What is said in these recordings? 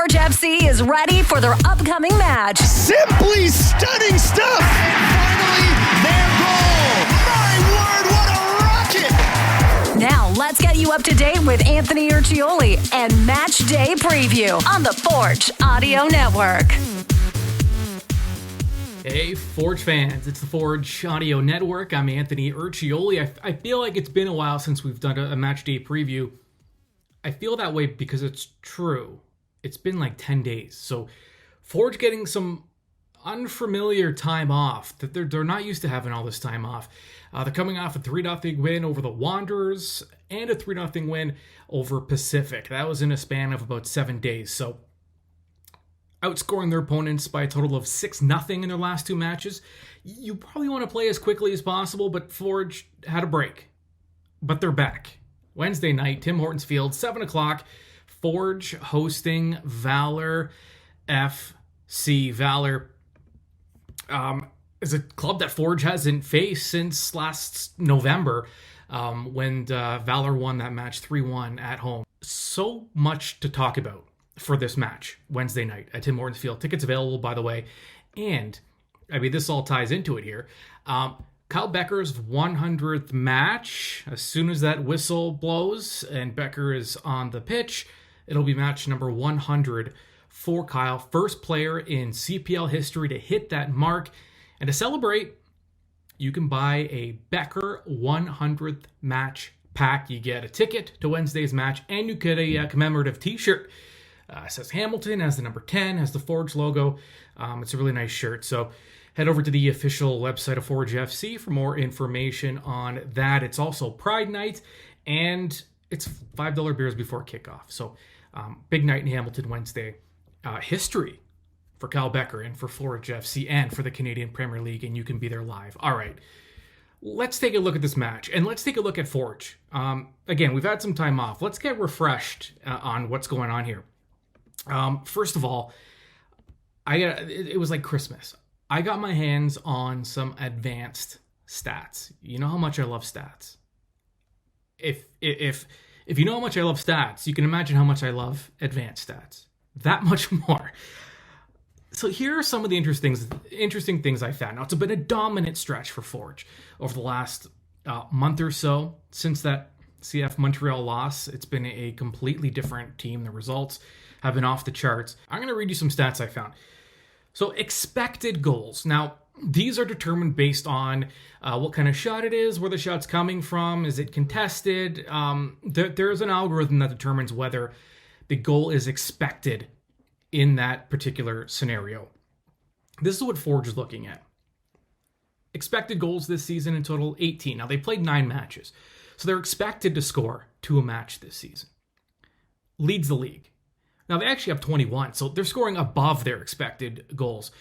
Forge FC is ready for their upcoming match. Simply stunning stuff! And finally, their goal! My word, what a rocket! Now, let's get you up to date with Anthony Urciuoli and Match Day Preview on the Forge Audio Network. Hey, Forge fans, it's the Forge Audio Network. I'm Anthony Urciuoli. I feel like it's been a while since we've done a Match Day Preview. I feel that way because it's true. It's been like 10 days. So Forge getting some unfamiliar time off that they're not used to having all this time off. They're coming off a 3-0 win over the Wanderers and a 3-0 win over Pacific. That was in a span of about 7 days. So outscoring their opponents by a total of 6-0 in their last two matches. You probably want to play as quickly as possible, but Forge had a break. But they're back. Wednesday night, Tim Hortons Field, 7 o'clock. Forge hosting Valour FC. Valour is a club that Forge hasn't faced since last November when Valour won that match 3-1 at home. So much to talk about for this match Wednesday night at Tim Hortons Field. Tickets available, by the way. And, I mean, this all ties into it here. Kyle Bekker's 100th match. As soon as that whistle blows and Bekker is on the pitch, it'll be match number 100 for Kyle. First player in CPL history to hit that mark. And to celebrate, you can buy a Bekker 100th match pack. You get a ticket to Wednesday's match, and you get a commemorative t-shirt. It says Hamilton, has the number 10, has the Forge logo. It's a really nice shirt. So head over to the official website of Forge FC for more information on that. It's also Pride Night, and it's $5 beers before kickoff. So big night in Hamilton Wednesday. History for Kyle Bekker and for Forge FC and for the Canadian Premier League, and you can be there live. All right, let's take a look at this match, and let's take a look at Forge. Again, we've had some time off. Let's get refreshed on what's going on here. First of all, it was like Christmas. I got my hands on some advanced stats. You know how much I love stats. If you know how much I love stats, you can imagine how much I love advanced stats. That much more. So here are some of the interesting things I found. Now, it's been a dominant stretch for Forge over the last month or so. Since that CF Montreal loss, it's been a completely different team. The results have been off the charts. I'm going to read you some stats I found. So expected goals. Now, these are determined based on what kind of shot it is, where the shot's coming from, is it contested? There's an algorithm that determines whether the goal is expected in that particular scenario. This is what Forge is looking at. Expected goals this season in total, 18. Now, they played 9 matches, so they're expected to score 2 a match this season. Leads the league. Now, they actually have 21, so they're scoring above their expected goals.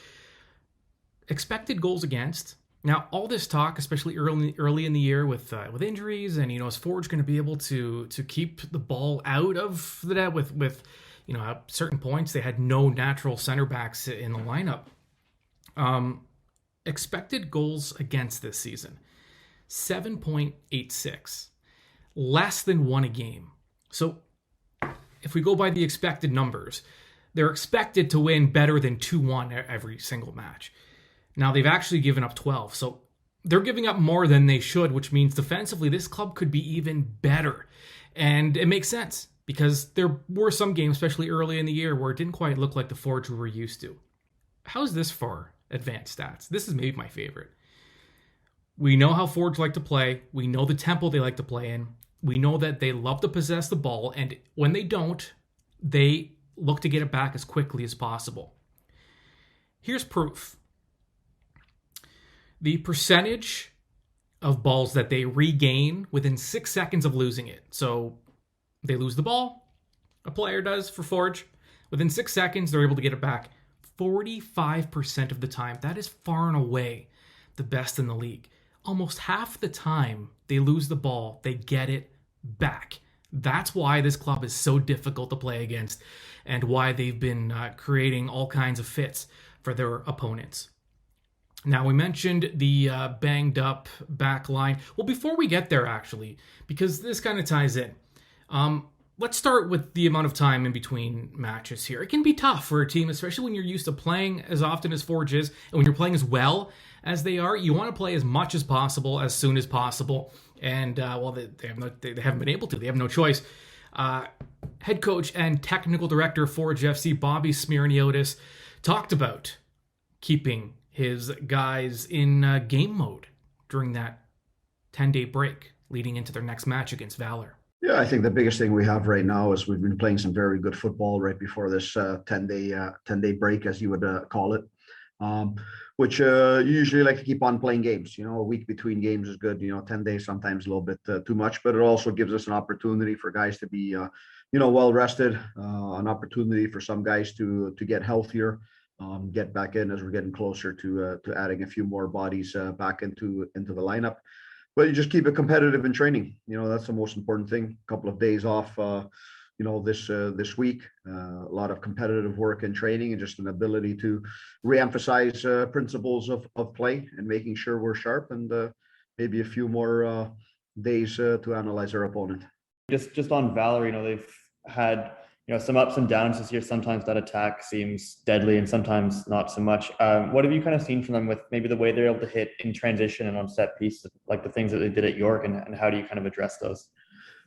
Expected goals against. Now, all this talk, especially early in the year with injuries, and, is Forge going to be able to keep the ball out of the net with at certain points, they had no natural center backs in the lineup. Expected goals against this season, 7.86. Less than 1 a game. So, if we go by the expected numbers, they're expected to win better than 2-1 every single match. Now, they've actually given up 12, so they're giving up more than they should, which means defensively, this club could be even better. And it makes sense, because there were some games, especially early in the year, where it didn't quite look like the Forge we were used to. How's this for advanced stats? This is maybe my favorite. We know how Forge like to play. We know the tempo they like to play in. We know that they love to possess the ball, and when they don't, they look to get it back as quickly as possible. Here's proof. The percentage of balls that they regain within 6 seconds of losing it. So they lose the ball, a player does for Forge. Within 6 seconds, they're able to get it back 45% of the time. That is far and away the best in the league. Almost half the time they lose the ball, they get it back. That's why this club is so difficult to play against, and why they've been creating all kinds of fits for their opponents. Now, we mentioned the banged up back line. Well, before we get there, actually, because this kind of ties in, let's start with the amount of time in between matches here. It can be tough for a team, especially when you're used to playing as often as Forge is, and when you're playing as well as they are. You want to play as much as possible, as soon as possible. And, they haven't been able to. They have no choice. Head coach and technical director of Forge FC, Bobby Smyrniotis, talked about keeping his guys in game mode during that 10-day break leading into their next match against Valour. Yeah, I think the biggest thing we have right now is we've been playing some very good football right before this 10-day break, as you would call it, which you usually like to keep on playing games. You know, a week between games is good. You know, 10 days sometimes a little bit too much, but it also gives us an opportunity for guys to be, well rested, an opportunity for some guys to get healthier, get back in as we're getting closer to adding a few more bodies back into the lineup. But you just keep it competitive in training. You know, that's the most important thing. A couple of days off, this week. A lot of competitive work in training and just an ability to reemphasize principles of play and making sure we're sharp, and maybe a few more days to analyze our opponent. Just on Valour, they've had some ups and downs this year. Sometimes that attack seems deadly and sometimes not so much. What have you kind of seen from them with maybe the way they're able to hit in transition and on set pieces, like the things that they did at York, and how do you kind of address those?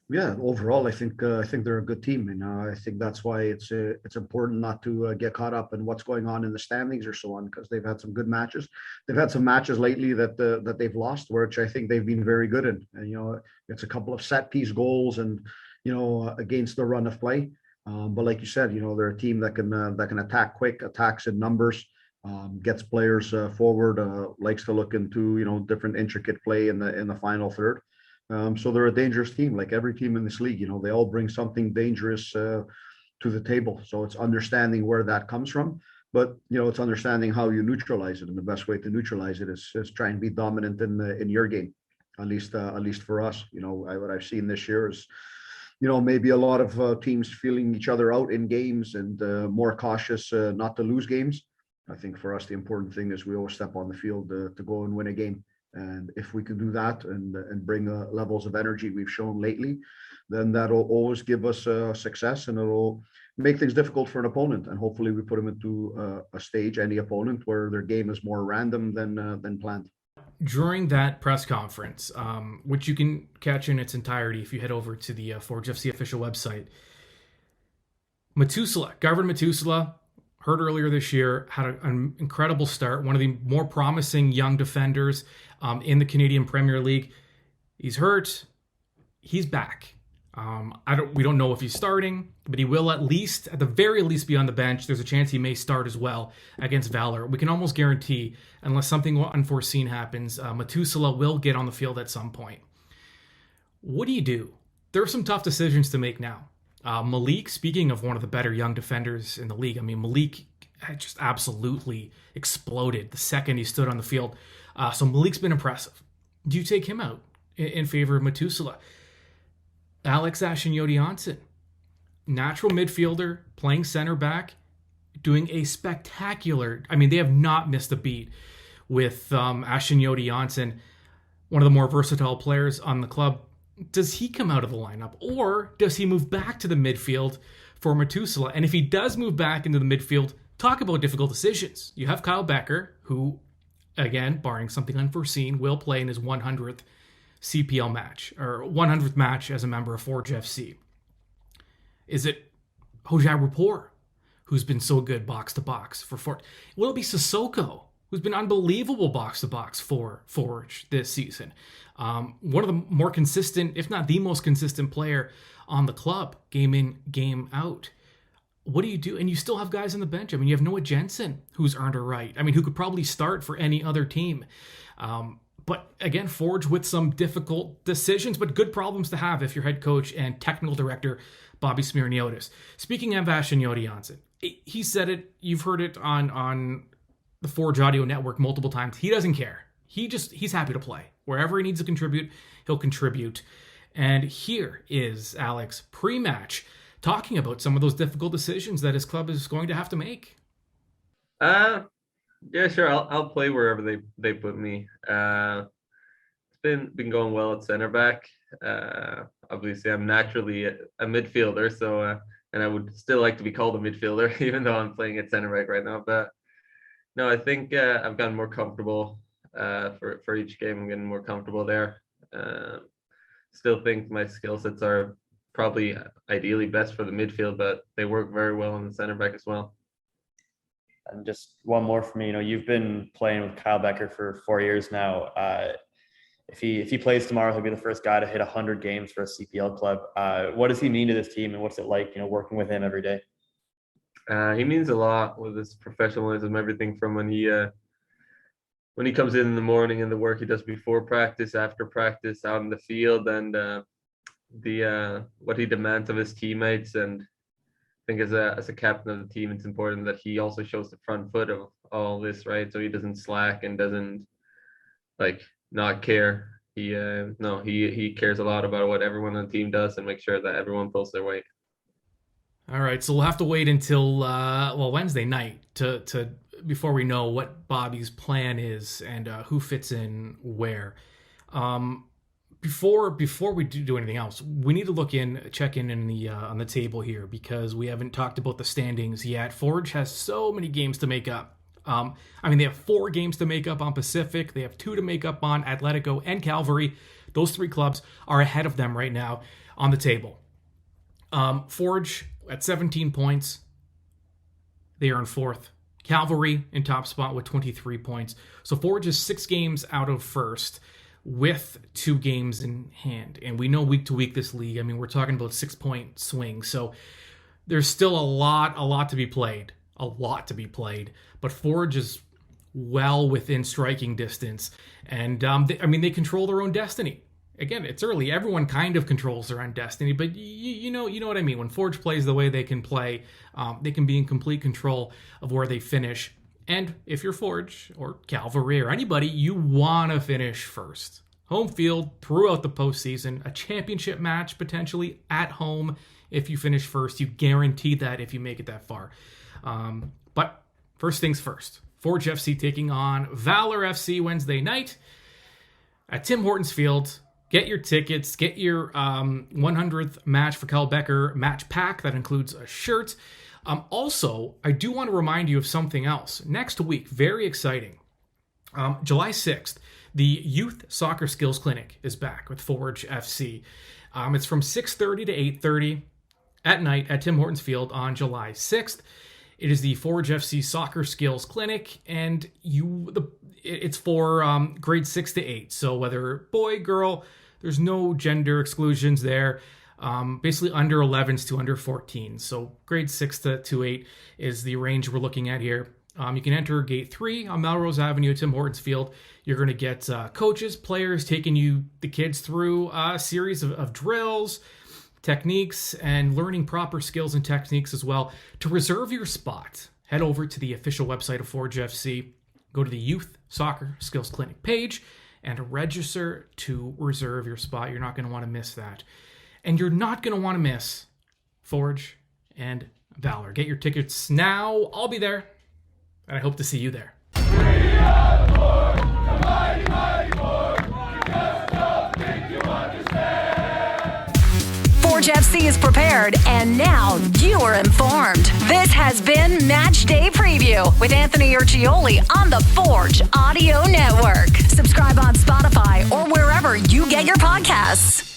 Yeah, overall, I think they're a good team, and I think that's why it's important not to get caught up in what's going on in the standings or so on, because they've had some good matches. They've had some matches lately that they've lost, which I think they've been very good in. And it's a couple of set piece goals, and against the run of play. But like you said, they're a team that can attack quick, attacks in numbers, gets players forward, likes to look into different intricate play in the final third. So they're a dangerous team, like every team in this league. They all bring something dangerous to the table. So it's understanding where that comes from, but it's understanding how you neutralize it. And the best way to neutralize it is try and be dominant in your game, at least for us. What I've seen this year is maybe a lot of teams feeling each other out in games and more cautious not to lose games. I think for us, the important thing is we always step on the field to go and win a game. And if we can do that and bring levels of energy we've shown lately, then that'll always give us success, and it'll make things difficult for an opponent. And hopefully we put them into a stage, any opponent, where their game is more random than planned. During that press conference, which you can catch in its entirety if you head over to the Forge FC official website, Garvin Matusala, heard earlier this year, had an incredible start, one of the more promising young defenders in the Canadian Premier League. He's hurt. He's back. We don't know if he's starting, but he will at the very least be on the bench. There's a chance he may start as well against Valour. We can almost guarantee, unless something unforeseen happens, Matusala will get on the field at some point. What do you do? There are some tough decisions to make now. Malik, speaking of one of the better young defenders in the league, Malik had just absolutely exploded the second he stood on the field. So Malik's been impressive. Do you take him out in favor of Matusala? Alex Achinioti-Jonsson, natural midfielder, playing center back, doing a spectacular. They have not missed a beat with Achinioti-Jonsson, one of the more versatile players on the club. Does he come out of the lineup, or does he move back to the midfield for Matusala? And if he does move back into the midfield, talk about difficult decisions. You have Kyle Bekker, who, again, barring something unforeseen, will play in his 100th CPL match, or 100th match as a member of Forge FC. Is it Hojai Rapport, who's been so good box-to-box for Forge? Will it be Sissoko, who's been unbelievable box-to-box for Forge this season? One of the more consistent, if not the most consistent player on the club, game in, game out. What do you do? And you still have guys on the bench. You have Noah Jensen, who's earned a right. Who could probably start for any other team. But again, Forge with some difficult decisions, but good problems to have if you're head coach and technical director Bobby Smyrniotis. Speaking of Achinioti-Jonsson, he said it, you've heard it on the Forge Audio Network multiple times. He doesn't care. He's happy to play. Wherever he needs to contribute, he'll contribute. And here is Alex pre-match talking about some of those difficult decisions that his club is going to have to make. Yeah, sure. I'll play wherever they put me. It's been going well at center back. obviously I'm naturally a midfielder, so and I would still like to be called a midfielder, even though I'm playing at center back right now. But no, I think I've gotten more comfortable for each game. I'm getting more comfortable there. Still think my skill sets are probably ideally best for the midfield, but they work very well on the center back as well. And just one more for me, you've been playing with Kyle Bekker for 4 years now. If he plays tomorrow, he'll be the first guy to hit 100 games for a CPL club. What does he mean to this team, and what's it like, working with him every day? He means a lot with his professionalism, everything from when he comes in the morning and the work he does before practice, after practice, out in the field, and what he demands of his teammates. And I think as a captain of the team, it's important that he also shows the front foot of all this, right? So he doesn't slack and doesn't not care. He cares a lot about what everyone on the team does and make sure that everyone pulls their weight. All right, so we'll have to wait until Wednesday night to before we know what Bobby's plan is and who fits in where. Before we do anything else, we need to check in the on the table here, because we haven't talked about the standings yet. Forge has so many games to make up. They have 4 games to make up on Pacific. They have 2 to make up on Atletico and Calvary. Those 3 clubs are ahead of them right now on the table. Forge at 17 points. They are in 4th. Calvary in top spot with 23 points. So Forge is 6 games out of first with 2 games in hand. And we know week to week this league, we're talking about 6-point swings. So there's still a lot to be played. But Forge is well within striking distance. And they control their own destiny. Again, it's early. Everyone kind of controls their own destiny, but you know what I mean. When Forge plays the way they can play, they can be in complete control of where they finish. And if you're Forge or Calvary or anybody, you want to finish first. Home field throughout the postseason, a championship match potentially at home. If you finish first, you guarantee that if you make it that far. But first things first. Forge FC taking on Valour FC Wednesday night at Tim Hortons Field. Get your tickets. Get your 100th match for Kyle Bekker match pack. That includes a shirt. Also, I do want to remind you of something else. Next week, very exciting. July 6th, the Youth Soccer Skills Clinic is back with Forge FC. It's from 6:30 to 8:30 at night at Tim Hortons Field on July 6th. It is the Forge FC Soccer Skills Clinic, and it's for grade 6 to 8. So whether boy, girl, there's no gender exclusions there. Basically under 11s to under 14. So grade 6 to 8 is the range we're looking at here. You can enter gate 3 on Melrose Avenue at Tim Hortons Field. You're going to get coaches, players taking the kids through a series of drills, techniques, and learning proper skills and techniques as well. To reserve your spot, head over to the official website of Forge FC, go to the Youth Soccer Skills Clinic page, and register to reserve your spot. You're not going to want to miss that. And you're not going to want to miss Forge and Valour. Get your tickets now. I'll be there, and I hope to see you there. Forge FC is prepared, and now you are informed. This has been Match Day Preview with Anthony Urciuoli on the Forge Audio Network. Subscribe on Spotify or wherever you get your podcasts.